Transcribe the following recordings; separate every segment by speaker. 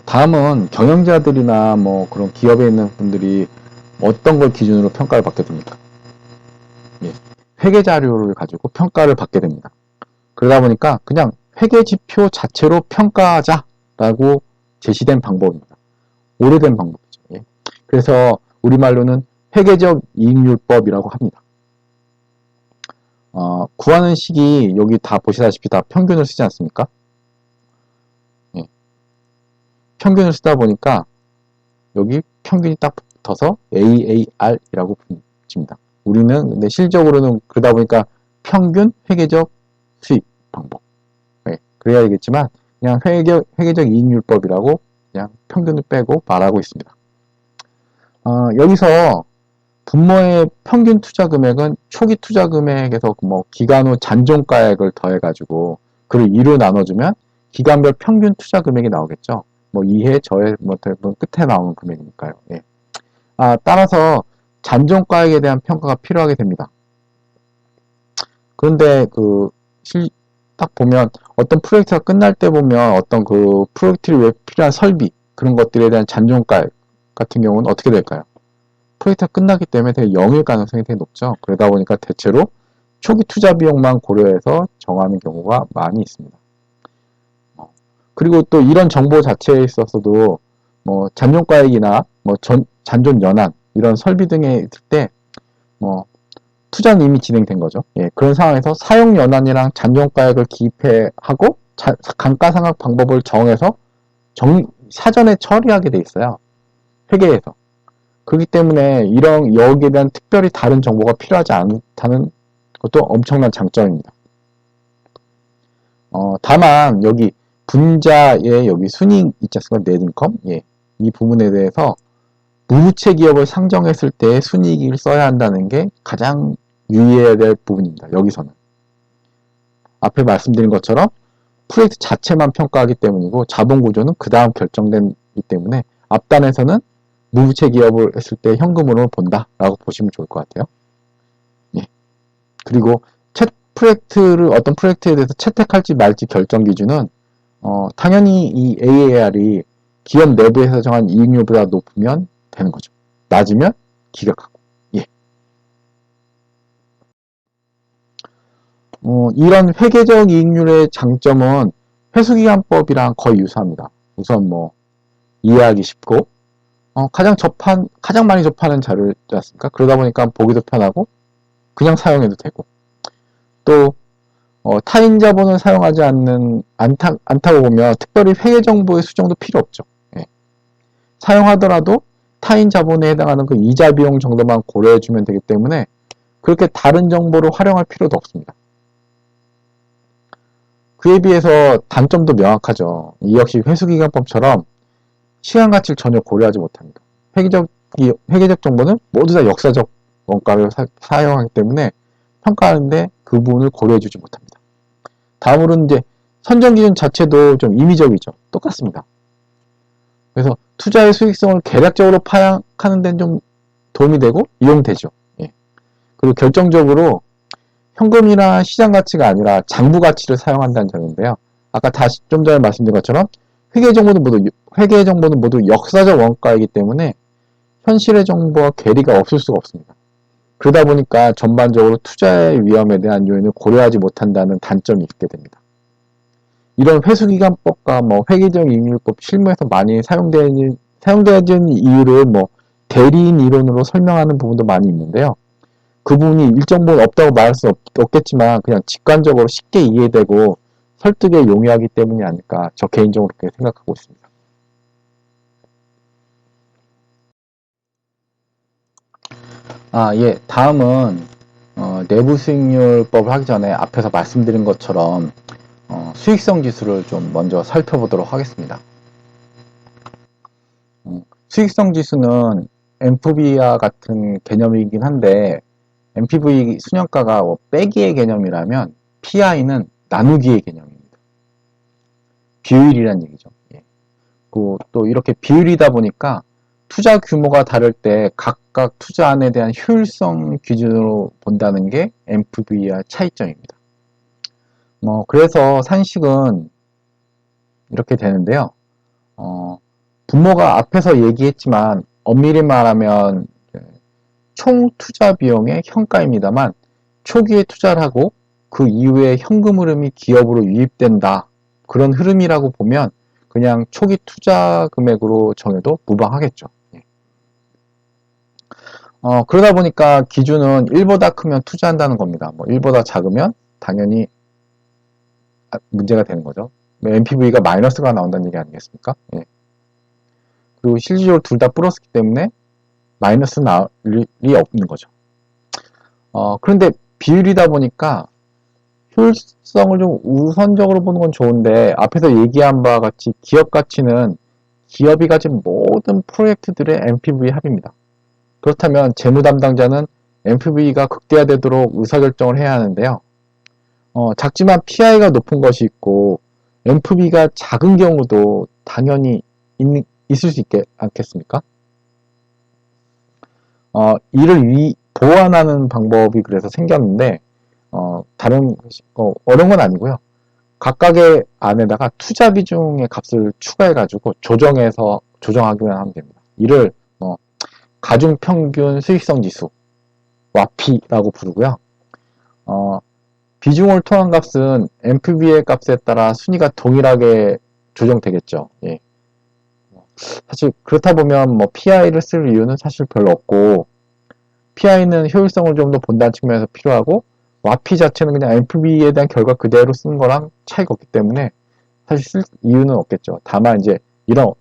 Speaker 1: 다음은 경영자들이나 뭐 그런 기업에 있는 분들이 어떤 걸 기준으로 평가를 받게 됩니까? 예, 회계 자료를 가지고 평가를 받게 됩니다. 그러다 보니까 그냥 회계 지표 자체로 평가하자라고 제시된 방법입니다. 오래된 방법이죠. 예. 그래서 우리말로는 회계적 이익률법이라고 합니다. 구하는 식이 여기 다 보시다시피 다 평균을 쓰지 않습니까? 예. 평균을 쓰다 보니까 여기 평균이 딱 붙어서 AAR이라고 붙입니다. 우리는 근데 실적으로는 그러다 보니까 평균 회계적 수익 방법. 네, 그래야 되겠지만 그냥 회계적 이익률법이라고 그냥 평균을 빼고 말하고 있습니다. 여기서 분모의 평균 투자 금액은 초기 투자 금액에서 뭐 기간 후 잔존가액을 더해가지고 그를 2로 나눠주면 기간별 평균 투자 금액이 나오겠죠. 뭐 2회, 저회, 뭐 끝에 나오는 금액이니까요. 예. 따라서 잔존가액에 대한 평가가 필요하게 됩니다. 그런데 딱 보면 어떤 프로젝트가 끝날 때 보면 어떤 그 프로젝트를 위해 필요한 설비 그런 것들에 대한 잔존가액 같은 경우는 어떻게 될까요? 프로젝트가 끝나기 때문에 되게 0일 가능성이 되게 높죠. 그러다 보니까 대체로 초기 투자 비용만 고려해서 정하는 경우가 많이 있습니다. 그리고 또 이런 정보 자체에 있어서도 뭐 잔존가액이나 뭐 잔존 연한 이런 설비 등에 있을 때 뭐 투자는 이미 진행된 거죠. 예, 그런 상황에서 사용 연한이랑 잔존가액을 기입해 하고 감가상각 방법을 정해서 사전에 처리하게 돼 있어요. 회계에서. 그렇기 때문에 이런 여기에 대한 특별히 다른 정보가 필요하지 않다는 것도 엄청난 장점입니다. 다만 여기 분자의 여기 순이익 있지 않습니까? 넷인컴. 예. 이 부분에 대해서 무부채 기업을 상정했을 때 순이익을 써야 한다는 게 가장 유의해야 될 부분입니다. 여기서는. 앞에 말씀드린 것처럼 프로젝트 자체만 평가하기 때문이고 자본 구조는 그 다음 결정되기 때문에 앞단에서는 무부채 기업을 했을 때 현금으로 본다라고 보시면 좋을 것 같아요. 예. 그리고 어떤 프로젝트에 대해서 채택할지 말지 결정 기준은 당연히 이 AAR이 기업 내부에서 정한 이익률보다 높으면 되는 거죠. 낮으면 기각하고. 예. 이런 회계적 이익률의 장점은 회수기간법이랑 거의 유사합니다. 우선 뭐 이해하기 쉽고 가장 많이 접하는 자료지 않습니까? 그러다 보니까 보기도 편하고 그냥 사용해도 되고 또 타인 자본을 사용하지 않다고 보면 특별히 회계 정보의 수정도 필요 없죠. 예. 사용하더라도 타인 자본에 해당하는 그 이자 비용 정도만 고려해주면 되기 때문에 그렇게 다른 정보를 활용할 필요도 없습니다. 그에 비해서 단점도 명확하죠. 이 역시 회수기간법처럼 시간 가치를 전혀 고려하지 못합니다. 회계적 정보는 모두 다 역사적 원가를 사용하기 때문에 평가하는데 그 부분을 고려해주지 못합니다. 다음으로는 이제 선정 기준 자체도 좀 임의적이죠. 똑같습니다. 그래서 투자의 수익성을 계략적으로 파악하는 데는 좀 도움이 되고 이용되죠. 예. 그리고 결정적으로 현금이나 시장 가치가 아니라 장부 가치를 사용한다는 점인데요. 아까 좀 전에 말씀드린 것처럼 회계 정보는 모두 역사적 원가이기 때문에 현실의 정보와 괴리가 없을 수가 없습니다. 그러다 보니까 전반적으로 투자의 위험에 대한 요인을 고려하지 못한다는 단점이 있게 됩니다. 이런 회수기간법과 뭐 회계적 이익률법 실무에서 많이 사용되는 이유를 뭐 대리인 이론으로 설명하는 부분도 많이 있는데요. 그 부분이 일정 부분 없다고 말할 수 없겠지만 그냥 직관적으로 쉽게 이해되고 설득에 용이하기 때문이 아닐까 저 개인적으로 그렇게 생각하고 있습니다. 예. 다음은 내부 수익률법을 하기 전에 앞에서 말씀드린 것처럼 수익성 지수를 좀 먼저 살펴보도록 하겠습니다. 수익성 지수는 NPV와 같은 개념이긴 한데 NPV 순현가가 빼기의 개념이라면 PI는 나누기의 개념입니다. 비율이란 얘기죠. 예. 또 이렇게 비율이다 보니까 투자 규모가 다를 때 각각 투자안에 대한 효율성 기준으로 본다는 게 NPV와 차이점입니다. 그래서 산식은 이렇게 되는데요. 부모가 앞에서 얘기했지만 엄밀히 말하면 총 투자 비용의 현가입니다만 초기에 투자를 하고 그 이후에 현금 흐름이 기업으로 유입된다. 그런 흐름이라고 보면 그냥 초기 투자 금액으로 정해도 무방하겠죠. 그러다 보니까 기준은 1보다 크면 투자한다는 겁니다. 뭐 1보다 작으면 당연히 문제가 되는 거죠. NPV가 마이너스가 나온다는 얘기 아니겠습니까? 예. 그리고 실질적으로 둘 다 플러스기 때문에 마이너스 나올 일이 없는 거죠. 그런데 비율이다 보니까 효율성을 좀 우선적으로 보는 건 좋은데 앞에서 얘기한 바와 같이 기업 가치는 기업이 가진 모든 프로젝트들의 NPV 합입니다. 그렇다면 재무 담당자는 NPV가 극대화되도록 의사결정을 해야 하는데요. 작지만 PI가 높은 것이 있고 NPV가 작은 경우도 당연히 있을 수 있지 않겠습니까? 이를 보완하는 방법이 그래서 생겼는데 다른 어려운 건 아니고요. 각각의 안에다가 투자 비중의 값을 추가해가지고 조정하기만 하면 됩니다. 이를 가중평균 수익성 지수 와피라고 부르고요. 비중을 통한 값은 NPV의 값에 따라 순위가 동일하게 조정되겠죠. 예. 사실 그렇다 보면 뭐 PI를 쓸 이유는 사실 별로 없고 PI는 효율성을 좀 더 본다는 측면에서 필요하고 와피 자체는 그냥 NPV에 대한 결과 그대로 쓰는 거랑 차이가 없기 때문에 사실 쓸 이유는 없겠죠. 다만 이제 이런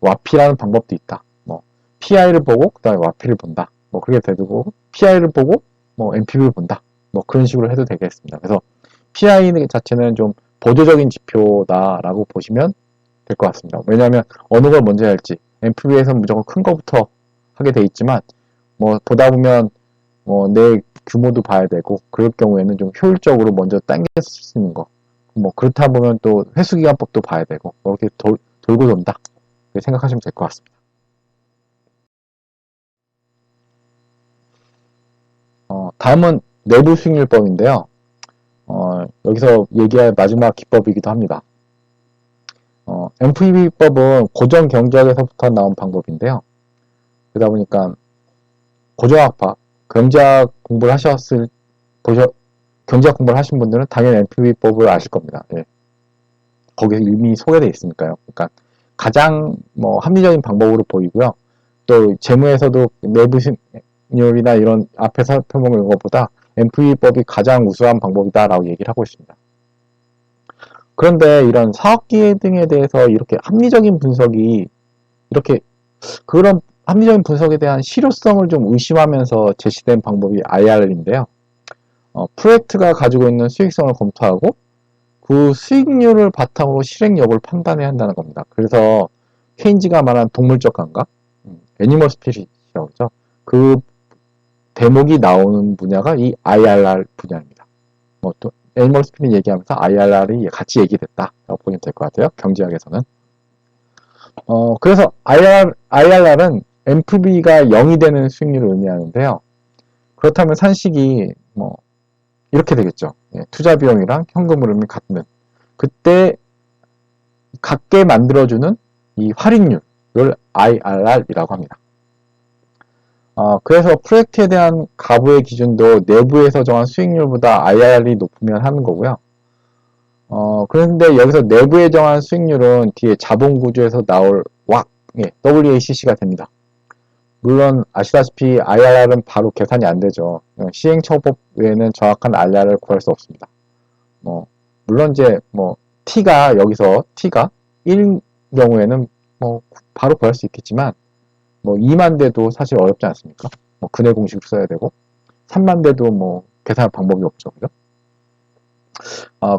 Speaker 1: 와피라는 방법도 있다. 뭐 PI를 보고 그다음에 와피를 본다. 뭐 그렇게 되고 PI를 보고 뭐 NPV를 본다. 뭐 그런 식으로 해도 되겠습니다. 그래서 PI 자체는 좀 보조적인 지표다라고 보시면 될 것 같습니다. 왜냐하면 어느 걸 먼저 해야 할지 NPV에서는 무조건 큰 거부터 하게 돼 있지만 뭐 보다 보면 내 규모도 봐야 되고 그럴 경우에는 좀 효율적으로 먼저 당겨서 쓸 수 있는 거 뭐 그렇다 보면 또 회수기간법도 봐야 되고 이렇게 돌고 돈다 생각하시면 될 것 같습니다. 다음은 내부 수익률법인데요. 여기서 얘기할 마지막 기법이기도 합니다. NPV법은 고정 경제학에서부터 나온 방법인데요. 그러다 보니까 고정학파, 경제학 공부를 경제학 공부를 하신 분들은 당연히 NPV법을 아실 겁니다. 예. 거기서 이미 소개되어 있으니까요. 그러니까 가장 합리적인 방법으로 보이고요. 또 재무에서도 내부 수익률이나 이런 앞에서 살펴본 것보다 NPV법이 가장 우수한 방법이다라고 얘기를 하고 있습니다. 그런데 이런 사업기회 등에 대해서 이렇게 합리적인 분석이 그런 합리적인 분석에 대한 실효성을 좀 의심하면서 제시된 방법이 IR인데요. 프로젝트가 가지고 있는 수익성을 검토하고 그 수익률을 바탕으로 실행력을 판단해야 한다는 겁니다. 그래서 케인즈가 말한 동물적 감각, 애니멀 스피릿이라고 하죠. 그 대목이 나오는 분야가 이 IRR 분야입니다. 또 애니멀 스피릿 얘기하면서 IRR이 같이 얘기됐다라고 보면 될 것 같아요. 경제학에서는. 그래서 IRR은 NPV가 0이 되는 수익률을 의미하는데요. 그렇다면 산식이 이렇게 되겠죠. 예, 투자 비용이랑 현금 흐름이 같으면 그때 같게 만들어주는 이 할인율을 IRR이라고 합니다. 그래서 프로젝트에 대한 가부의 기준도 내부에서 정한 수익률보다 IRR이 높으면 하는 거고요. 그런데 여기서 내부에 정한 수익률은 뒤에 자본구조에서 나올 WACC, 예, WACC가 됩니다. 물론 아시다시피 IRR은 바로 계산이 안 되죠. 시행처법 외에는 정확한 IRR을 구할 수 없습니다. 물론 이제 T가 여기서 T가 1인 경우에는 바로 구할 수 있겠지만 2만 대도 사실 어렵지 않습니까? 근해 공식을 써야 되고 3만 대도 계산할 방법이 없죠. 그죠?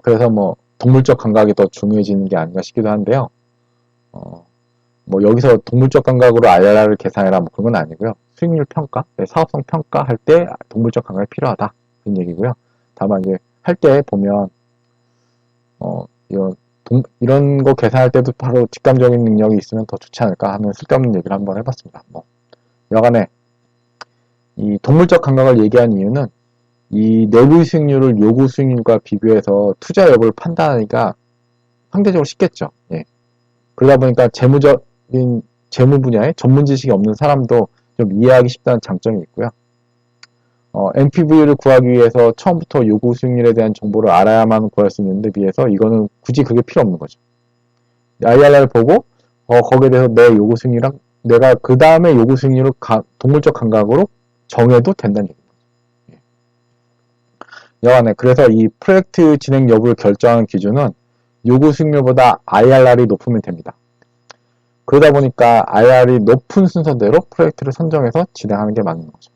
Speaker 1: 그래서 동물적 감각이 더 중요해지는 게 아닌가 싶기도 한데요. 여기서 동물적 감각으로 IRR을 계산해라 그런 건 아니고요. 수익률 평가, 사업성 평가할 때 동물적 감각이 필요하다 그런 얘기고요. 다만 이제 할 때 보면 이런 거 계산할 때도 바로 직감적인 능력이 있으면 더 좋지 않을까 하는 쓸데없는 얘기를 한번 해봤습니다. 여간에 이 동물적 감각을 얘기한 이유는 이 내부 수익률을 요구 수익률과 비교해서 투자 여부를 판단하기가 상대적으로 쉽겠죠. 예. 그러다 보니까 재무적인 재무 분야에 전문 지식이 없는 사람도 좀 이해하기 쉽다는 장점이 있고요. NPV를 구하기 위해서 처음부터 요구 수익률에 대한 정보를 알아야만 구할 수 있는데 비해서 이거는 굳이 그게 필요 없는 거죠. IRR을 보고 거기에 대해서 내 요구 수익률이랑 내가 그 다음에 요구 수익률을 동물적 감각으로 정해도 된다는 얘기입니다. 여하튼 그래서 이 프로젝트 진행 여부를 결정하는 기준은 요구 수익률보다 IRR이 높으면 됩니다. 그러다 보니까 IRR이 높은 순서대로 프로젝트를 선정해서 진행하는 게 맞는 거죠.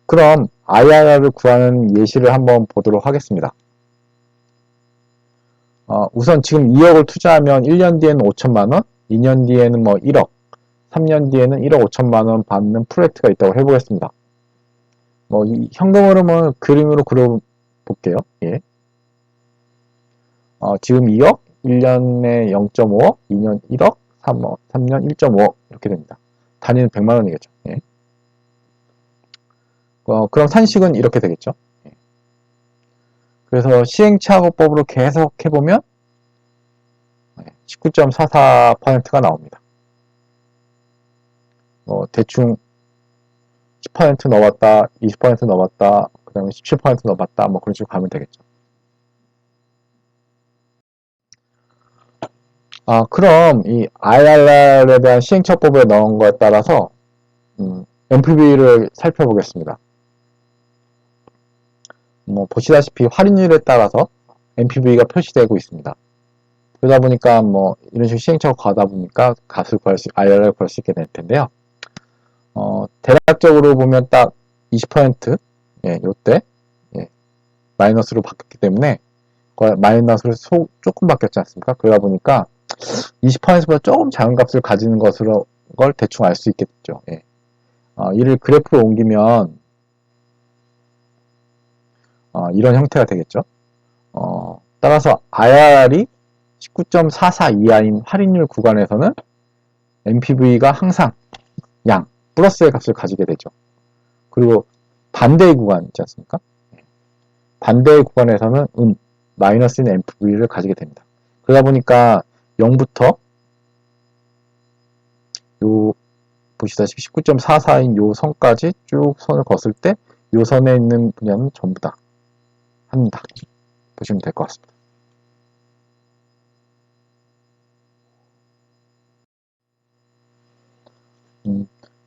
Speaker 1: 그럼 IRR을 구하는 예시를 한번 보도록 하겠습니다. 우선 지금 2억을 투자하면 1년 뒤에는 5천만 원, 2년 뒤에는 뭐 1억, 3년 뒤에는 1억 5천만 원 받는 프로젝트가 있다고 해보겠습니다. 이 현금 흐름은 그림으로 그려볼게요. 예. 지금 2억, 1년에 0.5억, 2년 1억, 3년 1.5억 이렇게 됩니다. 단위는 100만 원이겠죠. 예. 그럼 산식은 이렇게 되겠죠. 예. 그래서 시행착오법으로 계속 해보면 19.44%가 나옵니다. 대충 10% 넣어봤다, 20% 넣어봤다, 그 다음에 17% 넣어봤다, 그런 식으로 가면 되겠죠. 그럼 이 IRR에 대한 시행착오법에 넣은 거에 따라서 NPV를 살펴보겠습니다. 보시다시피 할인율에 따라서 NPV가 표시되고 있습니다. 그러다 보니까 이런 식으로 시행착오 가다 보니까 IRR을 구할 수 있게 될 텐데요. 대략적으로 보면 딱 20%, 예, 요때, 예, 마이너스로 바뀌었기 때문에, 마이너스로 조금 바뀌었지 않습니까? 그러다 보니까 20%보다 조금 작은 값을 가지는 것으로 걸 대충 알 수 있겠죠. 예. 이를 그래프로 옮기면, 이런 형태가 되겠죠. 따라서 IRR이 19.44 이하인 할인율 구간에서는 NPV가 항상 플러스의 값을 가지게 되죠. 그리고 반대의 구간 있지 않습니까? 반대의 구간에서는 마이너스인 NPV를 가지게 됩니다. 그러다 보니까 0부터 보시다시피 19.44인 요 선까지 쭉 선을 걷을 때 요 선에 있는 분야는 전부 다 합니다. 보시면 될 것 같습니다.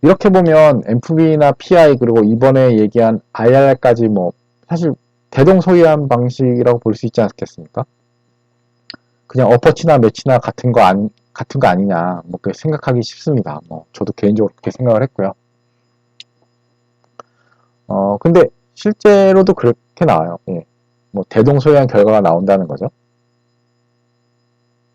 Speaker 1: 이렇게 보면 NPV나 PI 그리고 이번에 얘기한 IRR까지 사실 대동소이한 방식이라고 볼 수 있지 않겠습니까? 그냥 어퍼치나 매치나 같은 거 아니냐 생각하기 쉽습니다. 저도 개인적으로 그렇게 생각을 했고요. 근데 실제로도 그렇게 나와요. 예. 대동소이한 결과가 나온다는 거죠.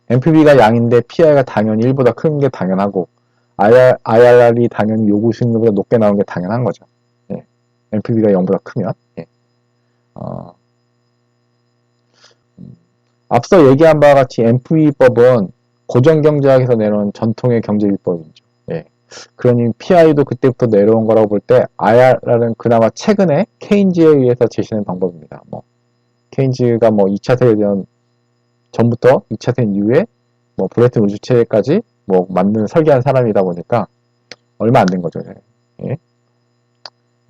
Speaker 1: NPV가 양인데 PI가 당연히 1보다 큰 게 당연하고 IRR이 당연히 요구 수익률보다 높게 나오는 게 당연한 거죠. 예. NPV가 0보다 크면. 예. 앞서 얘기한 바와 같이 NPV법은 고정경제학에서 내려온 전통의 경제비법이죠. 예. 그러니 PI도 그때부터 내려온 거라고 볼 때 IRR은 그나마 최근에 케인즈에 의해서 제시된 방법입니다. 케인즈가 2차 세계대전 전부터 2차 세계 이후에 브레튼 우주 체계까지 만드는 설계한 사람이다 보니까 얼마 안 된 거죠. 예.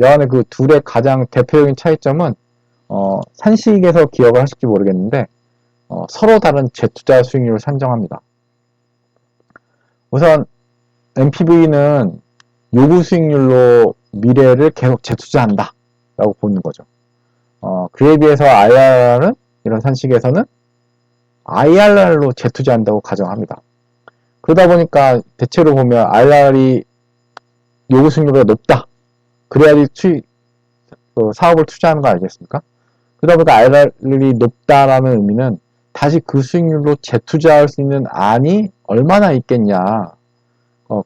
Speaker 1: 여하튼 그 둘의 가장 대표적인 차이점은 산식에서 기억을 하실지 모르겠는데 서로 다른 재투자 수익률을 산정합니다. 우선 NPV는 요구 수익률로 미래를 계속 재투자한다 라고 보는 거죠. 그에 비해서 IRR은 이런 산식에서는 IRR로 재투자한다고 가정합니다. 그러다 보니까 대체로 보면 IRR이 요구 수익률보다 높다. 그래야지 사업을 투자하는 거 아니겠습니까? 그러다 보니까 IRR이 높다라는 의미는 다시 그 수익률로 재투자할 수 있는 안이 얼마나 있겠냐.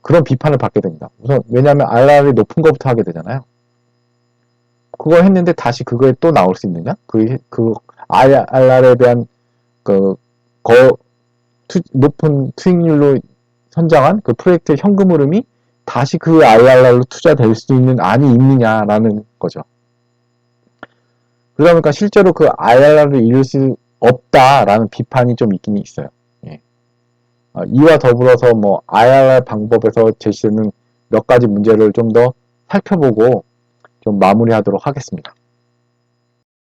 Speaker 1: 그런 비판을 받게 됩니다. 우선 왜냐하면 IRR이 높은 것부터 하게 되잖아요. 그거 했는데 다시 그거에 또 나올 수 있느냐? 그 IRR에 대한 높은 수익률로 선정한 그 프로젝트의 현금 흐름이 다시 그 IRR로 투자될 수 있는 안이 있느냐라는 거죠. 그러다 보니까 실제로 그 IRR을 이룰 수 없다라는 비판이 좀 있긴 있어요. 예. 이와 더불어서 뭐 IRR 방법에서 제시되는 몇 가지 문제를 좀 더 살펴보고 좀 마무리하도록 하겠습니다.